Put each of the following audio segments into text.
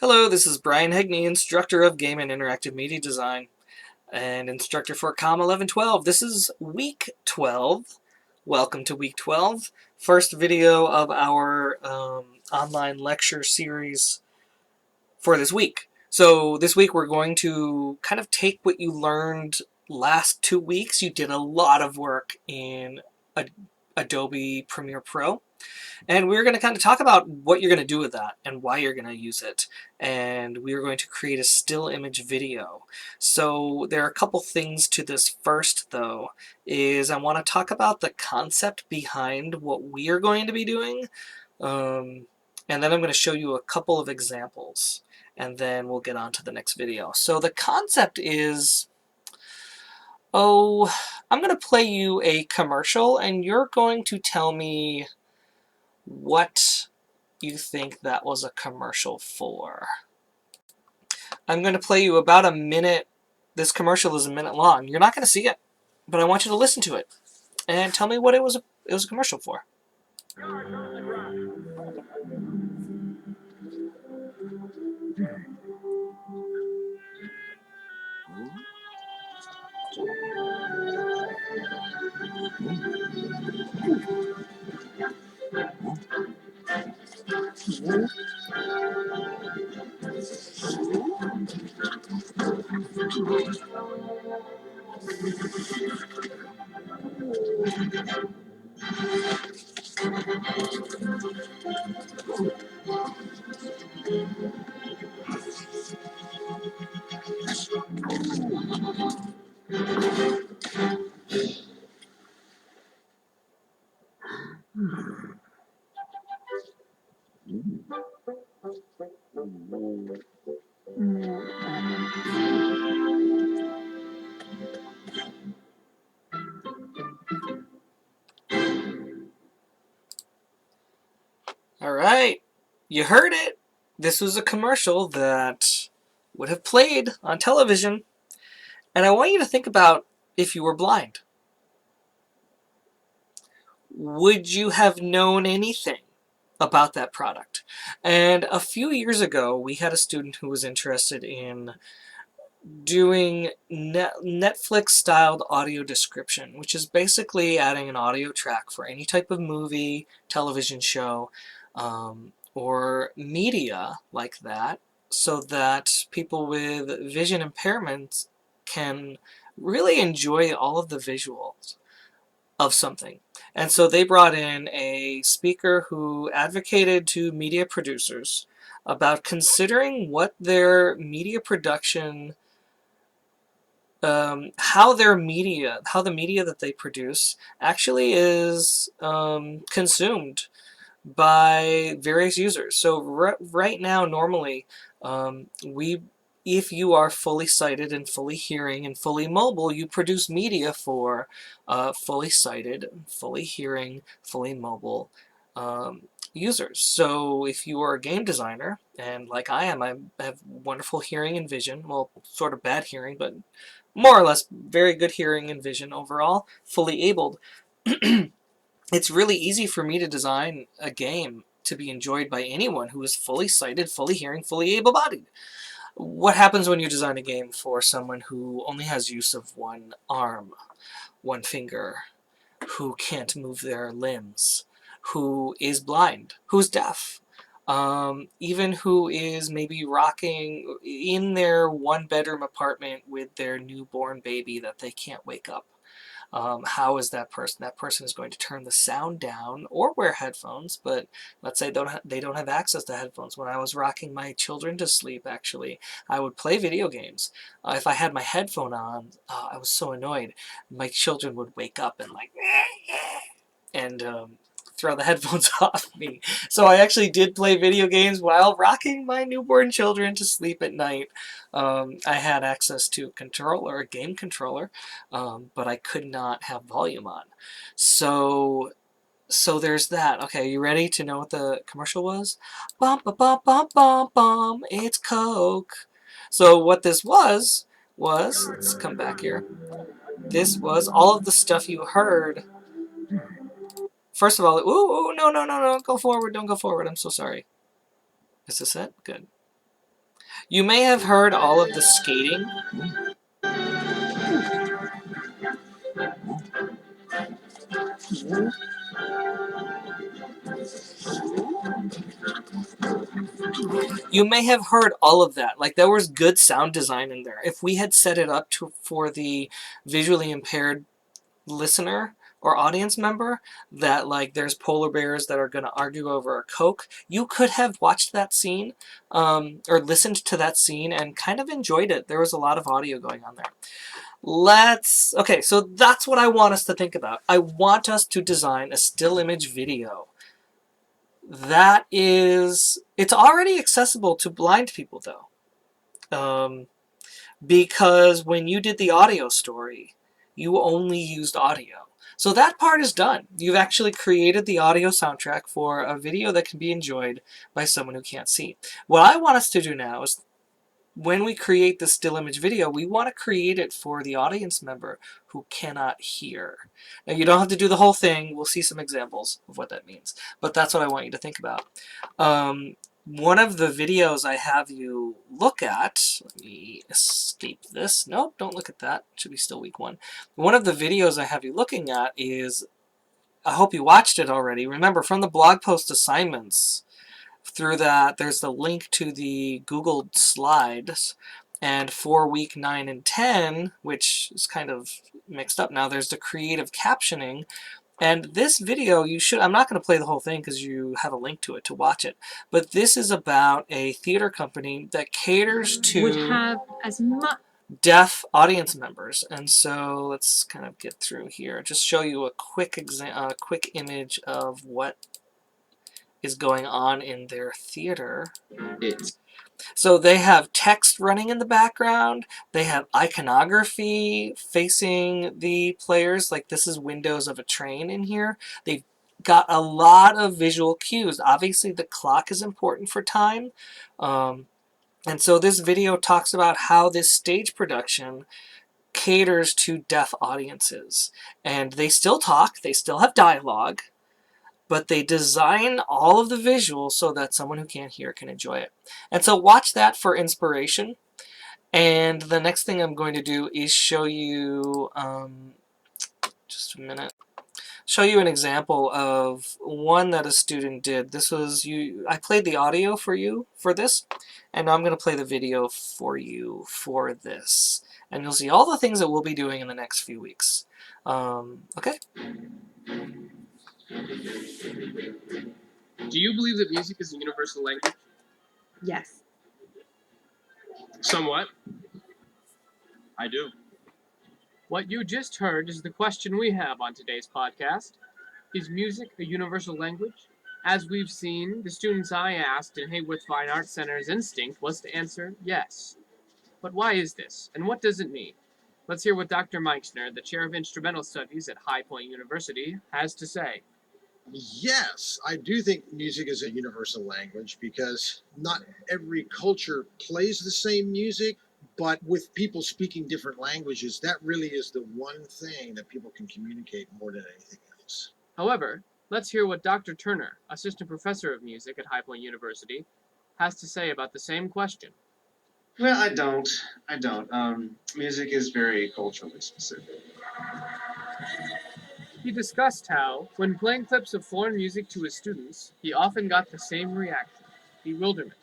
Hello, this is Brian Hegney, instructor of Game and Interactive Media Design and instructor for COM 1112. This is week 12. Welcome to week 12. First video of our online lecture series for this week. So this week we're going to kind of take what you learned last 2 weeks. You did a lot of work in Adobe Premiere Pro. And we're going to kind of talk about what you're going to do with that and why you're going to use it. And we're going to create a still image video. So there are a couple things to this. First, though, is I want to talk about the concept behind what we are going to be doing. And then I'm going to show you a couple of examples. And then we'll get on to the next video. So the concept is, I'm going to play you a commercial, and you're going to tell me what you think that was a commercial for. I'm going to play you about a minute. This commercial is a minute long. You're not going to see it, but I want you to listen to it and tell me what it was a commercial for. All right, you heard it. This was a commercial that would have played on television, and I want you to think about if you were blind. Would you have known anything about that product? And a few years ago, we had a student who was interested in doing Netflix-styled audio description, which is basically adding an audio track for any type of movie, television show, or media like that, so that people with vision impairments can really enjoy all of the visuals of something. And so they brought in a speaker who advocated to media producers about considering what their media production, how the media that they produce actually is consumed by various users. So right now, normally, if you are fully sighted and fully hearing and fully mobile, you produce media for fully sighted, fully hearing, fully mobile users. So if you are a game designer, and like I am, I have wonderful hearing and vision, well, sort of bad hearing, but more or less very good hearing and vision overall, fully abled, it's really easy for me to design a game to be enjoyed by anyone who is fully sighted, fully hearing, fully able-bodied. What happens when you design a game for someone who only has use of one arm, one finger, who can't move their limbs, who is blind, who's deaf, even who is maybe rocking in their one-bedroom apartment with their newborn baby that they can't wake up? How is that person? That person is going to turn the sound down or wear headphones, but let's say they don't have access to headphones. When I was rocking my children to sleep, actually, I would play video games. If I had my headphone on, I was so annoyed. My children would wake up and like, and throw the headphones off me. So I actually did play video games while rocking my newborn children to sleep at night. I had access to a controller, a game controller, but I could not have volume on. So there's that. Okay, you ready to know what the commercial was? Bum bum bum bum bum bum. It's Coke. So what this was, let's come back here. This was all of the stuff you heard. First of all, ooh, no, go forward, don't go forward. I'm so sorry. Is this it? Good. You may have heard all of the skating. You may have heard all of that. Like, there was good sound design in there. If we had set it up for the visually impaired listener or audience member, that like there's polar bears that are going to argue over a Coke, you could have watched that scene or listened to that scene and kind of enjoyed it. There was a lot of audio going on there. Okay, so that's what I want us to think about. I want us to design a still image video that is, it's already accessible to blind people though. Because when you did the audio story, you only used audio. So that part is done. You've actually created the audio soundtrack for a video that can be enjoyed by someone who can't see. What I want us to do now is, when we create the still image video, we want to create it for the audience member who cannot hear. Now, you don't have to do the whole thing. We'll see some examples of what that means. But that's what I want you to think about. One of the videos I have you look at, let me escape this. Nope, don't look at that. It should be still week 1. One of the videos I have you looking at is, I hope you watched it already. Remember, from the blog post assignments, through that, there's the link to the Google Slides. And for week 9 and 10, which is kind of mixed up now, there's the creative captioning. And this video, I'm not going to play the whole thing because you have a link to it to watch it. But this is about a theater company that caters to would have as much deaf audience members. And so let's kind of get through here. Just show you a quick image of what is going on in their theater. So they have text running in the background. They have iconography facing the players, like this is windows of a train in here. They've got a lot of visual cues. Obviously, the clock is important for time. And so this video talks about how this stage production caters to deaf audiences. And they still talk, they still have dialogue, but they design all of the visuals so that someone who can't hear can enjoy it. And so watch that for inspiration. And the next thing I'm going to do is show you, just a minute, show you an example of one that a student did. This was, I played the audio for you for this, and now I'm going to play the video for you for this. And you'll see all the things that we'll be doing in the next few weeks. Okay? Do you believe that music is a universal language? yes. Somewhat. I do. What you just heard is the question we have on today's podcast. Is music a universal language? As we've seen, the students I asked in Hayworth Fine Arts Center's instinct was to answer yes. But why is this, and what does it mean? Let's hear what Dr. Meixner, the Chair of Instrumental Studies at High Point University, has to say. Yes, I do think music is a universal language because not every culture plays the same music, but with people speaking different languages, that really is the one thing that people can communicate more than anything else. However, let's hear what Dr. Turner, Assistant Professor of Music at High Point University, has to say about the same question. Well, I don't. Music is very culturally specific. He discussed how, when playing clips of foreign music to his students, he often got the same reaction, bewilderment.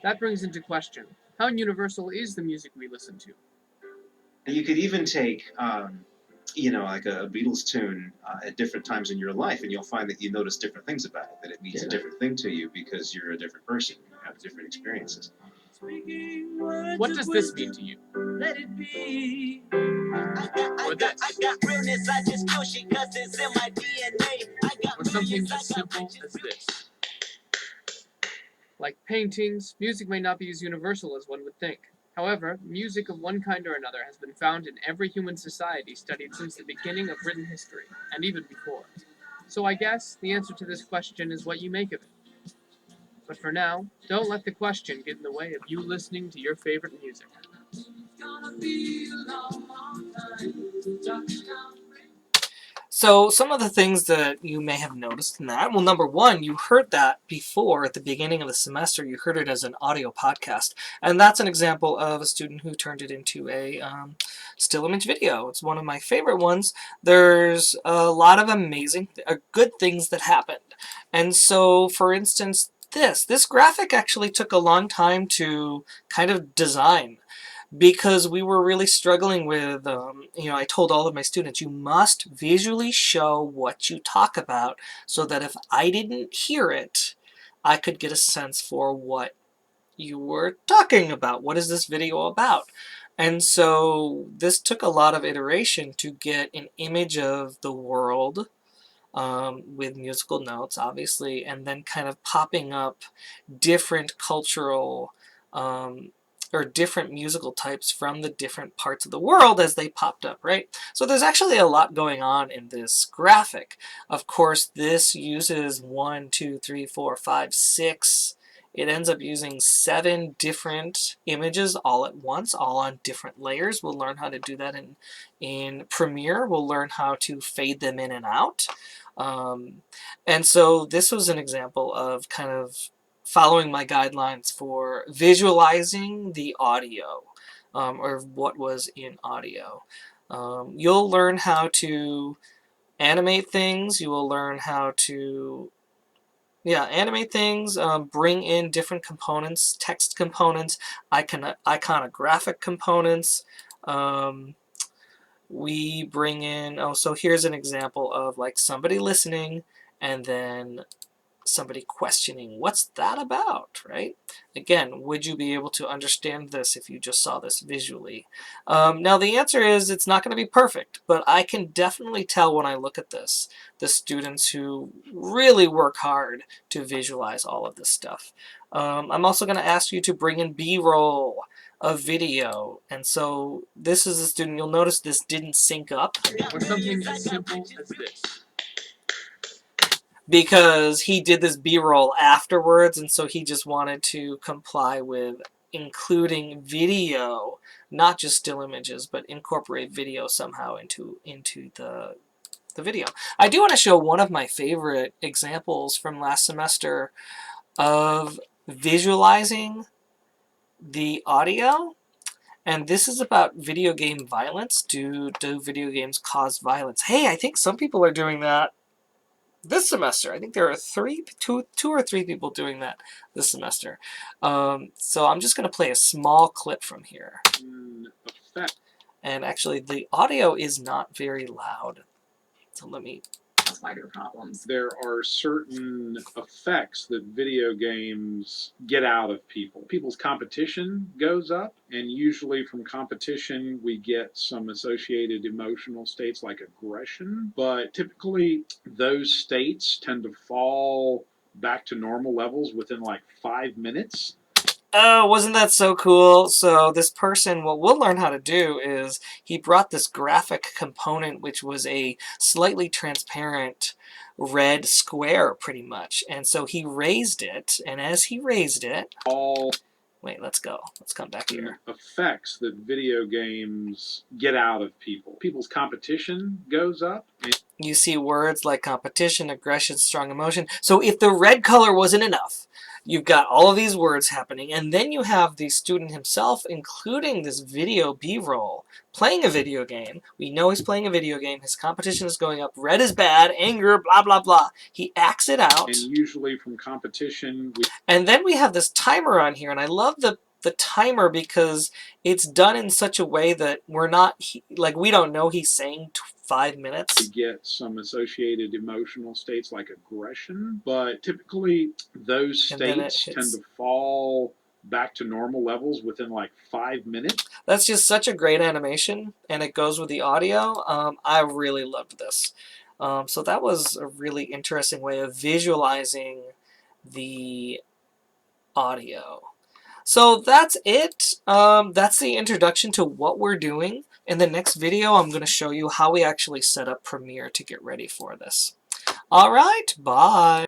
That brings into question, how universal is the music we listen to? You could even take, like a Beatles tune at different times in your life, and you'll find that you notice different things about it, that it means a different thing to you because you're a different person, you have different experiences. What does this mean to you? Let it be. Or this? I got realness, I just feel shit 'cause it's in my DNA. I got Or something millions, as I got simple riches. as this. Like paintings, music may not be as universal as one would think. However, music of one kind or another has been found in every human society studied since the beginning of written history, and even before. So I guess the answer to this question is what you make of it. But for now, don't let the question get in the way of you listening to your favorite music. So some of the things that you may have noticed in that, well, number one, you heard that before at the beginning of the semester. You heard it as an audio podcast, and that's an example of a student who turned it into a still image video. It's one of my favorite ones. There's a lot of amazing, good things that happened, and so, for instance, this graphic actually took a long time to kind of design, because we were really struggling with, I told all of my students, you must visually show what you talk about so that if I didn't hear it, I could get a sense for what you were talking about. What is this video about? And so this took a lot of iteration to get an image of the world, with musical notes, obviously, and then kind of popping up different cultural or different musical types from the different parts of the world as they popped up, right? So there's actually a lot going on in this graphic. Of course, this uses 1, 2, 3, 4, 5, 6. It ends up using 7 different images all at once, all on different layers. We'll learn how to do that in Premiere. We'll learn how to fade them in and out. And so this was an example of kind of following my guidelines for visualizing the audio, or what was in audio. You'll learn how to animate things. You will learn how to animate things, bring in different components, text components, iconographic components. We bring in, so here's an example of like somebody listening and then somebody questioning, what's that about, right? Again, would you be able to understand this if you just saw this visually? Now the answer is it's not going to be perfect, but I can definitely tell when I look at this, the students who really work hard to visualize all of this stuff. I'm also going to ask you to bring in B-roll of video, and so this is a student, you'll notice this didn't sync up. Or something as simple as this. Because he did this B-roll afterwards, and so he just wanted to comply with including video, not just still images, but incorporate video somehow into the video. I do want to show one of my favorite examples from last semester of visualizing the audio, and this is about video game violence. Do video games cause violence? Hey, I think some people are doing that this semester. I think there are two or three people doing that this semester. So I'm just going to play a small clip from here. And actually, the audio is not very loud. So let me... Wider problems. There are certain effects that video games get out of people. People's competition goes up, and usually from competition we get some associated emotional states like aggression, but typically those states tend to fall back to normal levels within like 5 minutes. Oh, wasn't that so cool? So this person, what we'll learn how to do is he brought this graphic component, which was a slightly transparent red square, pretty much. And so he raised it, and as he raised it... Wait, let's go. Let's come back here. Effects that video games get out of people. People's competition goes up. You see words like competition, aggression, strong emotion. So if the red color wasn't enough, you've got all of these words happening, and then you have the student himself including this video B-roll, playing a video game. We know he's playing a video game. His competition is going up. Red is bad, anger, blah, blah, blah. He acts it out. And usually from competition... And then we have this timer on here, and I love the timer because it's done in such a way that we're not, we don't know he's saying 5 minutes. We get some associated emotional states like aggression, but typically those states tend to fall back to normal levels within like 5 minutes. That's just such a great animation, and it goes with the audio. I really loved this. So that was a really interesting way of visualizing the audio. So that's it. That's the introduction to what we're doing. In the next video, I'm going to show you how we actually set up Premiere to get ready for this. All right, bye.